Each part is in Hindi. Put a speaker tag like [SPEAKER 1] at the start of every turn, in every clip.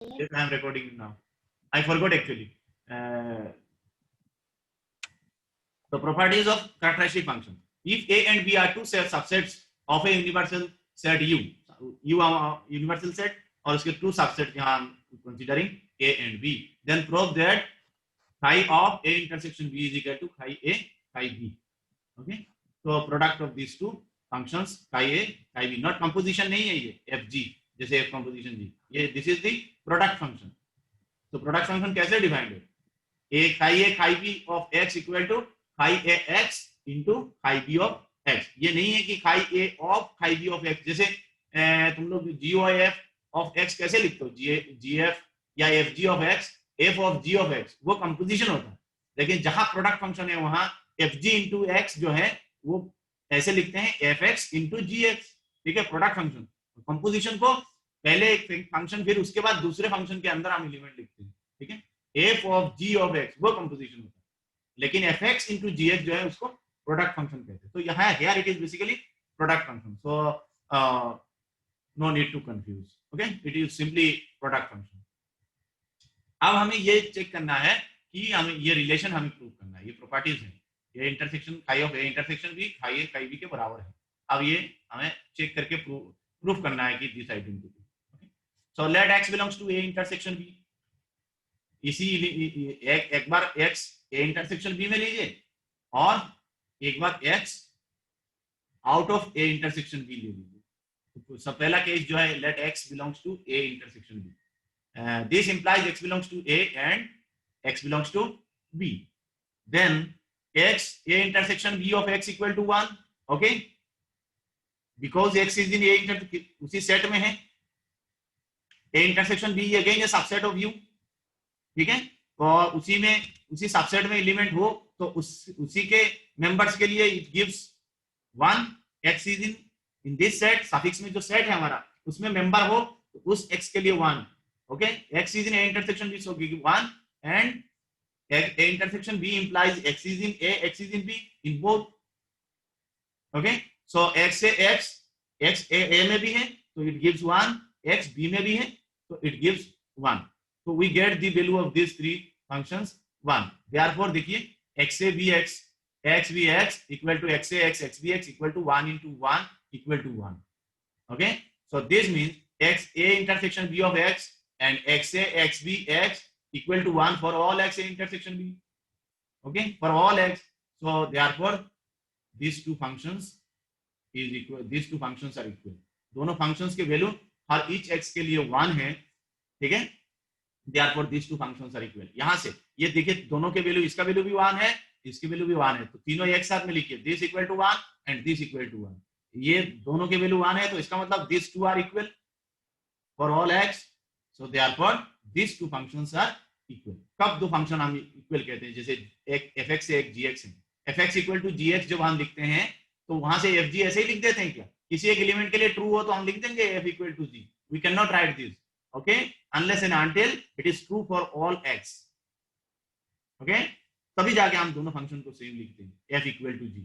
[SPEAKER 1] Yes, I am recording now. I forgot actually. Uh, the properties of characteristic function. If A and B are two subsets of a universal set U, U are universal set और उसके two subsets यहाँ considering A and B, then prove that phi of A intersection B is equal to phi A phi B. Okay, so product of these two functions phi A phi B, not composition नहीं है ये FG जैसे F composition G, ये this is the product function. तो प्रोडक्ट फंक्शन कैसे डिफाइंड है? A chi B of X equal to chi A X into chi B of X. ये नहीं है कि chi A of chi B of X. जैसे तुम लोग G O F of X कैसे लिखते हो? जी एफ या F G of X, F of G of X, वो कंपोजिशन होता है. लेकिन जहां प्रोडक्ट फंक्शन है वहां एफ जी इंटू एक्स जो है वो ऐसे लिखते हैं F X into G x. ठीक है, प्रोडक्ट फंक्शन. कंपोजिशन को पहले एक फंक्शन फिर उसके बाद दूसरे फंक्शन के अंदर हम एलिमेंट लिखते हैं. ठीक है, F of G of X वो कंपोजिशन होता है. लेकिन F X into G X जो है उसको प्रोडक्ट फंक्शन कहते हैं. तो यहाँ here it is basically product function. So no need to confuse. Okay, it is simply product function. अब हमें ये चेक करना है कि हमें ये रिलेशन हमें प्रूव करना है. ये प्रॉपर्टीज है. ये इंटरसेक्शन खाई ऑफ ए इंटरसेक्शन भी खाई ए खाई बी के बराबर है. अब ये हमें चेक करके प्रूफ करना है कि this identity. So let x belongs to A intersection B. इसी एक बार x A intersection B में लीजिए और एक बार x out of A intersection B ले लीजिए. तो सब पहला केस जो है let x belongs to A intersection B. This implies x belongs to A and x belongs to B. Then x A intersection B of x equal to 1. Okay, because x is in A उसी सेट में है. A intersection B again a subset of U. ठीक है, और उसी सबसेट में एलिमेंट हो तो उसी के मेंबर्स के लिए it gives 1. x is in this set. Suffix में जो सेट है हमारा उसमें मेंबर हो तो उस x के लिए 1. Okay, x is in A intersection B, so give 1, and A intersection B implies x is in A, x is in B in both. Okay, so x से x A में भी है तो इट गिव्स 1, x B में भी है so it gives 1. So we get the value of these three functions 1. Therefore देखिए x a b x, x b x equal to x a x, x b x equal to 1 into 1 equal to 1. Okay, so this means x a intersection b of x and x a x b x equal to 1 for all x a intersection b. Okay, for all x. So therefore these two functions is equal. These two functions are equal. दोनों functions के वैल्यू हर each x के लिए 1 है. ठीक है, therefore these two functions are equal. यहां से ये देखिए दोनों के वैल्यू, इसका वैल्यू भी 1 है, इसकी वैल्यू भी 1 है, तो तीनों एक साथ में लिखिए this equal to 1 and this equal to 1. ये दोनों के वैल्यू 1 है तो इसका मतलब these two are equal for all x. So therefore these two functions are equal. कब दो फंक्शन हम इक्वल कहते हैं? जैसे एक fx से एक gx है. fx equal to gx जब हम लिखते हैं तो वहां से fg ऐसे ही लिख देते हैं क्या? किसी एक एलिमेंट के लिए ट्रू हो तो हम लिख देंगे f equal to g. We cannot write this. Okay, unless and until it is true for all x. Okay, तभी जाके हम दोनों फंक्शन को सेम लिखते हैं f equal to g.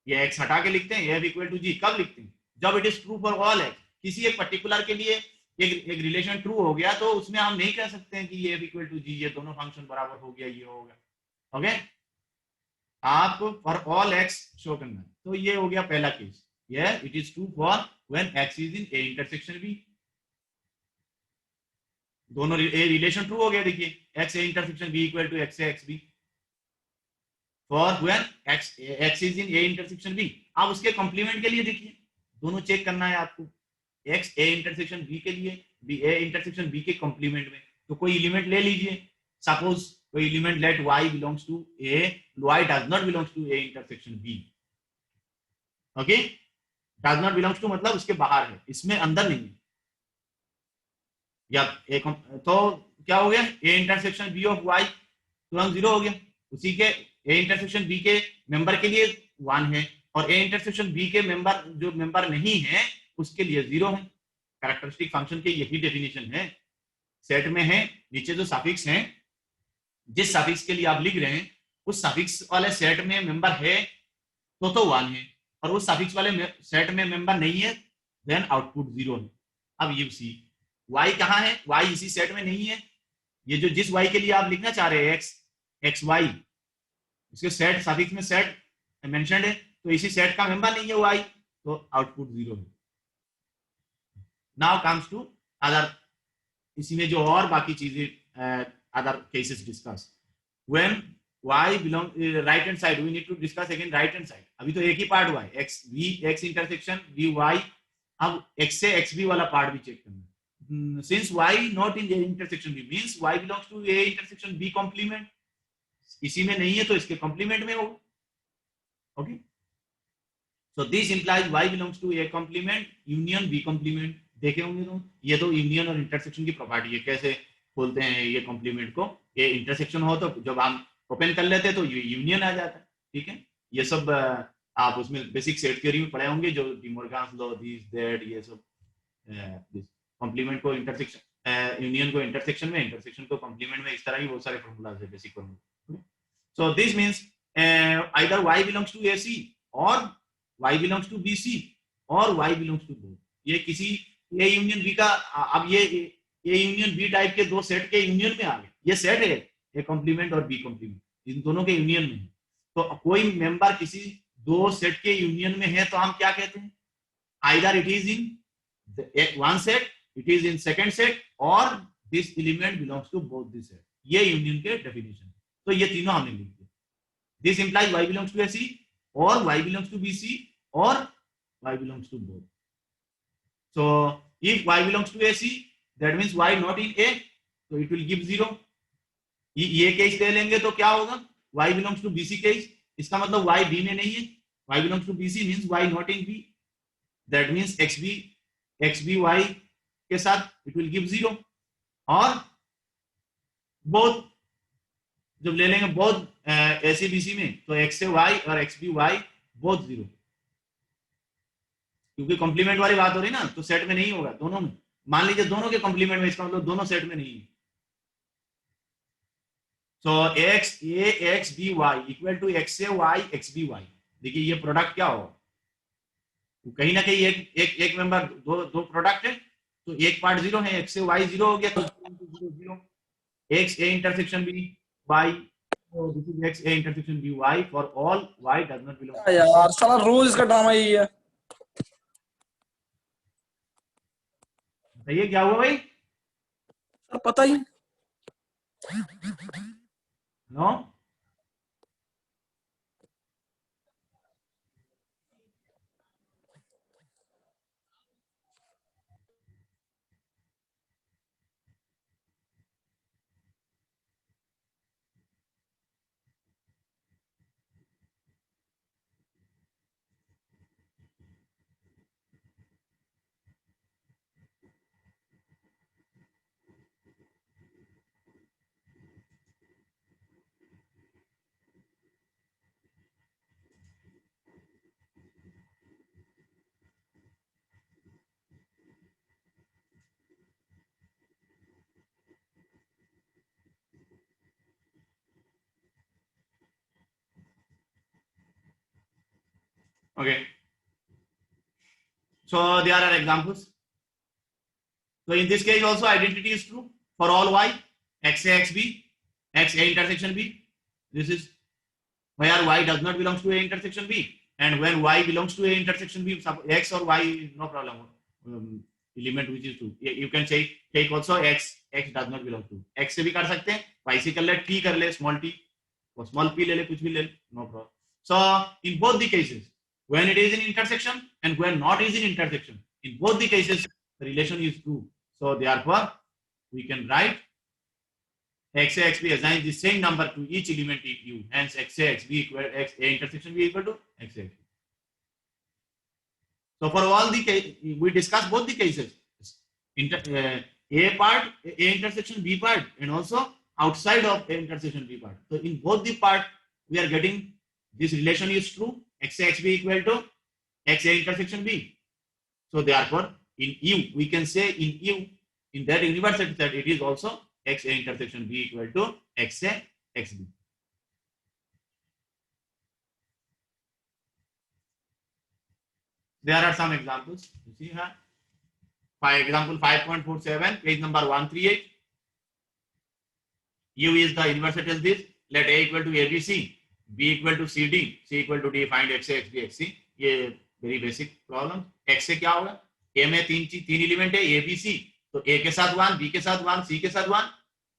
[SPEAKER 1] ये x हटा के लिखते हैं f equal to g. कब लिखते हैं? जब it is true for all x. किसी एक पर्टिकुलर के लिए एक रिलेशन ट्रू हो गया तो उसमें हम नहीं कह सकते हैं कि ये f equal to g, ये दोनों फंक्शन बराबर हो गया, ये होगा. ओके, आपको फॉर ऑल x शो करना है. तो ये हो गया पहला केस. ये it is true for when x is in A intersection B. दोनों रिलेशन ट्रू हो गया. देखिए x A intersection B equal to x A x B for when x is in A intersection B. आप उसके कॉम्प्लीमेंट के लिए देखिए, दोनों चेक करना है आपको. x A intersection B के लिए, B A intersection B के कॉम्प्लीमेंट में. तो कोई एलिमेंट ले लीजिए. सपोज कोई element let y belongs to A, y does not belongs to A intersection B. Okay, does not belongs to मतलब उसके बाहर है, इसमें अंदर नहीं है. या एक तो क्या हो गया? A intersection B of y तुरंत 0 हो गया. उसी के A intersection B के मेंबर के लिए 1 है और A intersection B के मेंबर जो मेंबर नहीं है उसके लिए 0 है. कैरेक्टरिस्टिक फंक्शन के यही डेफिनेशन है. सेट में है, नीचे जो सफिक्स है, जिस सफिक्स के लिए आप लिख रहे हैं उस सफिक्स वाले सेट में मेंबर है तो 1 है, और उस सफिक्स वाले सेट में मेंबर नहीं है देन आउटपुट 0 है. अब यू सी y कहाँ है, y इसी सेट में नहीं है। ये जो जिस y के लिए आप लिखना चाह रहे हैं x एक्स वाई, इसके सेट सफिक्स में सेट मेंशन्ड है, तो इसी सेट का मेंबर नहीं है y, तो आउटपुट 0 है। नाउ कम्स टू अदर, इसी में जो और बाकी चीजें other cases discuss when y belong right hand side, we need to discuss again right hand side. अभी तो एक ही पार्ट हुआ है, x v x intersection v y, अब x से x v वाला पार्ट भी चेक करना है। Since y not in a intersection b means y belongs to a intersection b complement, इसी में नहीं है तो इसके कॉम्प्लीमेंट में होगा। Okay, so this implies y belongs to a complement union b complement. देखे होंगे तो ये तो यूनियन और इंटरसेक्शन की प्रॉपर्टी है, कैसे खोलते हैं ये कॉम्प्लीमेंट को। ये इंटरसेक्शन हो तो जब हम ओपन कर लेते हैं तो यूनियन आ जाता है। ठीक है, ये सब आप उसमें बेसिक सेट थ्योरी में पढ़े होंगे, जो डिमोर्गन्स लॉ, दिस दैट, ये सब कॉम्प्लीमेंट को इंटरसेक्शन, यूनियन को इंटरसेक्शन में, इंटरसेक्शन को कॉम्प्लीमेंट में, इस तरह की बहुत सारे फॉर्मूलाज है, basic formula. So this means either y belongs to AC or y belongs to BC or y belongs to both। ये किसी A यूनियन B का, अब ये A यूनियन B टाइप के दो सेट के यूनियन में आ गए, ये सेट है A कॉम्प्लीमेंट और B कॉम्प्लीमेंट, इन दोनों के यूनियन में है। तो कोई मेंबर किसी दो सेट के यूनियन में है तो हम क्या कहते हैं, either it is in one set, it is in second set, or this element belongs to both the set। ये यूनियन के डेफिनेशन। तो ये तीनों हमने लिख दिया। This implies y belongs to AC or y belongs to BC or y belongs to both। So if y belongs to AC, that means y not in A, so it will give 0। ये केस ले लेंगे तो क्या होगा, y belongs to BC case, इसका मतलब y B में नहीं है, y belongs to BC means y not in B, that means XB y के साथ it will give 0। और both जब ले लेंगे both AC BC में, तो x से y और XB y both 0, क्योंकि कॉम्प्लीमेंट वाली बात हो रही ना, तो सेट में नहीं होगा, दोनों में। मान लीजिए दोनों के कॉम्प्लीमेंट में, इसका मतलब दोनों सेट में नहीं है। So X A X B Y equal to X A Y X B Y. देखिए ये प्रोडक्ट क्या होगा, तो कहीं ना कहीं एक मेंबर, दो प्रोडक्ट है, तो एक पार्ट 0 है, एक्स से वाई 0 हो गया, तो 0 0, X A intersection B Y, so this is x a intersection b y for all y does not belong to।
[SPEAKER 2] यार साला रोज इसका ड्रामा यही है।
[SPEAKER 1] बताइए क्या हुआ भाई,
[SPEAKER 2] पता ही
[SPEAKER 1] no. Okay, so there are examples। so in this case also identity is true for all y, x a x b, x a intersection b, this is where y does not belongs to a intersection b, and when y belongs to a intersection b, x or y, no problem, element which is true, you can say take also x does not belong to, x से भी कर सकते हैं, y से कर ले, t कर ले, small t or small p ले ले, कुछ भी ले ले, no problem। so in both the cases, when it is in intersection and when not is in intersection, in both the cases the relation is true, so therefore we can write x a x b assigns the same number to each element in U, hence x a x b equal x a intersection b equal to x a x b। so for all the case, we discuss both the cases, a part, a intersection b part, and also outside of a intersection b part। so in both the part we are getting this relation is true, x a x b equal to x a intersection b। so therefore in U we can say in U, in that universal set, it is also x a intersection b equal to x a x b। there are some examples you see here, For example, 5.47, page number 138. U is the inverse tells this. Let A equal to ABC, B equal to CD, C equal to D. Find XA, XB, XC. ये वेरी बेसिक प्रॉब्लम. X से क्या होगा? A में तीन एलिमेंट है A, B, C. तो A के साथ 1, B के साथ 1, C के साथ 1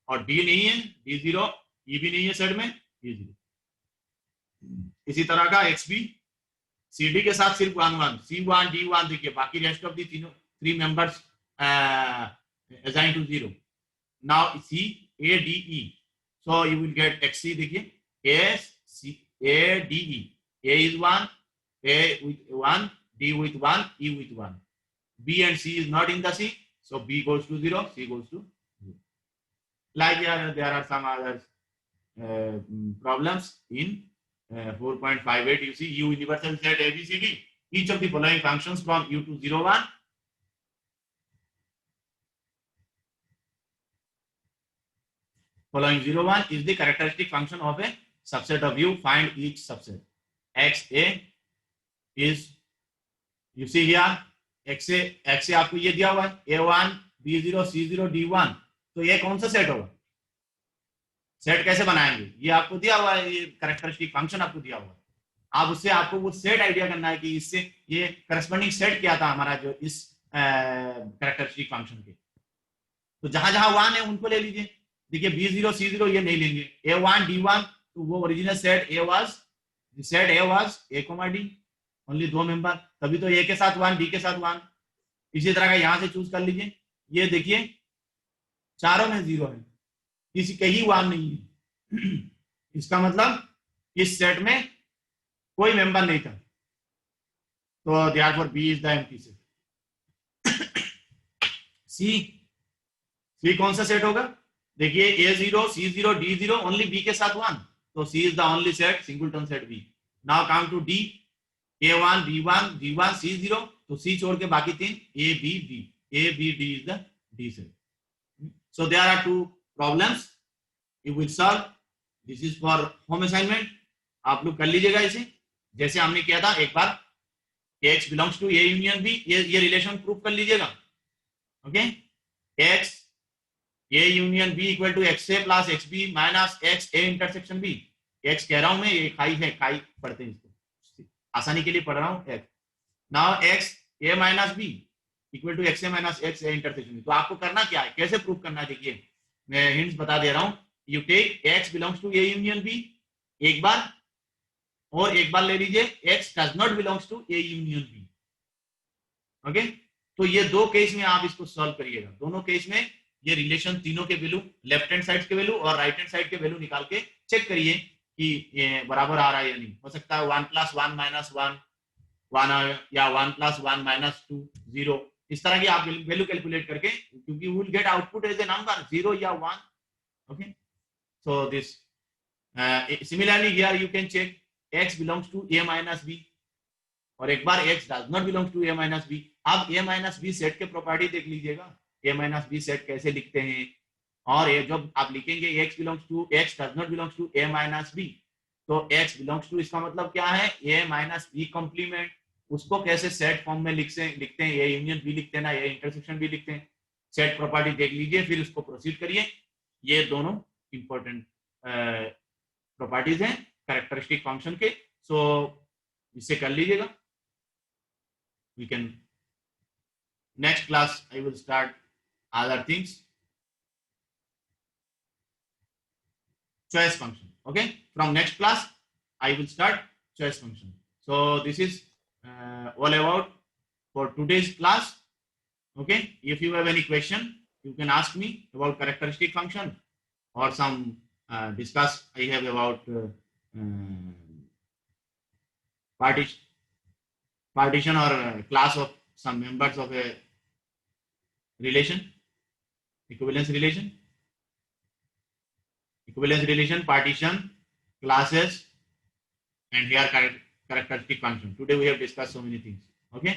[SPEAKER 1] और D नहीं है, D 0, E भी नहीं है सेट में, E 0. इसी तरह का XB, CD के साथ सिर्फ 1 1, C1, D1 देखिए, बाकी रेस्ट ऑफ दी तीनों 3 members assigned to 0. Now C, A, D, E. So you will get XC देखिए, A, C, A, D, E. A is 1, A with 1, D with 1, E with 1. B and C is not in the C, so B goes to 0, C goes to 0. Like there are some other problems in 4.58. You see U universal set ABCD. Each of the following functions from U to 0, 1. Following 0, 1 is the characteristic function of a subset of U. Find each subset. XA is, you see here, XA आपको ये दिया हुआ है, A1, B0, C0, D1. तो ये कौन सा सेट होगा? सेट कैसे बनाएंगे? ये आपको दिया हुआ है, ये कैरेक्टरिस्टिक फंक्शन आपको दिया हुआ है. आप उससे आपको वो सेट आइडिया करना है कि इससे ये करस्पॉन्डिंग सेट क्या था हमारा जो इस कैरेक्टरिस्टिक फंक्शन के. तो जहां जहां 1 है उनको ले लीजिए. देखिए B0, C0 ये नहीं लेंगे. A1, D1, तो वो original set A was, set A was A, D, only 2 member. तभी तो A के साथ 1, D के साथ 1. इसी तरह का यहां से चूज कर लीजिए. ये देखिए चारों में 0 है, किसी कहीं 1 नहीं है. इसका मतलब इस सेट में कोई मेंबर नहीं था. तो therefore B is the empty set. C कौन सा सेट होगा? देखिए A0, C0, D0, only B के साथ 1. तो C is the only set, singleton set B. Now come to D. A1, B1, D1, C0. तो C छोड़ के बाकी 3 A, B, D. A, B, D is the D set. So there are 2 problems you will solve. This is for home assignment. आप लोग कर लीजिएगा इसे जैसे हमने किया था एक बार. X belongs to A union B. ये रिलेशन प्रूव कर लीजिएगा. Okay. X A union B equal to XA plus XB minus XA intersection B. X कह रहा हूं मैं, ये खाई है, खाई पढ़ते हैं इसको, आसानी के लिए पढ़ रहा हूं. Now X A minus B equal to XA minus XA intersection B. तो आपको करना क्या है, कैसे प्रूव करना है? देखिए मैं हिंट्स बता दे रहा हूं. You take X belongs to A union B एक बार, और एक बार ले लीजिए X does not belongs to A union B. Okay. तो ये 2 केस में आप इसको सॉल्व करिएगा. दोनों केस में ये रिलेशन तीनों के वैल्यू, लेफ्ट हैंड साइड के वैल्यू और राइट हैंड साइड के वैल्यू निकाल के चेक करिए कि ये बराबर आ रहा है या नहीं. हो सकता है 1 + 1 - 1 या 1 + 1 - 2 0. इस तरह की आप वैल्यू कैलकुलेट करके, क्योंकि you will get output as a number 0 या 1. Okay. So this similarly here you can check X belongs to A minus B, और एक बार X does not belong to A minus B. अब A minus B सेट के प्रॉपर्टी देख लीजिएगा. A minus B सेट कैसे लिखते हैं, और ये जब आप लिखेंगे X does not belongs to A minus B, तो X belongs to इसका मतलब क्या है? A minus B complement. उसको कैसे सेट फॉर्म में लिखते हैं? A यूनियन B लिखते हैं ना, A इंटरसेक्शन B लिखते हैं. सेट प्रॉपर्टी देख लीजिए, फिर उसको प्रोसीड करिए. ये दोनों इंपॉर्टेंट प्रॉपर्टीज हैं कैरेक्टरिस्टिक फंक्शन के. सो इसे कर लीजिएगा. We can next class I will start other things. Choice function. Okay, from next class I will start choice function. So this is all about for today's class. Okay, if you have any question you can ask me about characteristic function, or some discuss I have about partition or class of some members of a relation, equivalence relation, partition, classes, and here characteristic function. Today we have discussed so many things. Okay.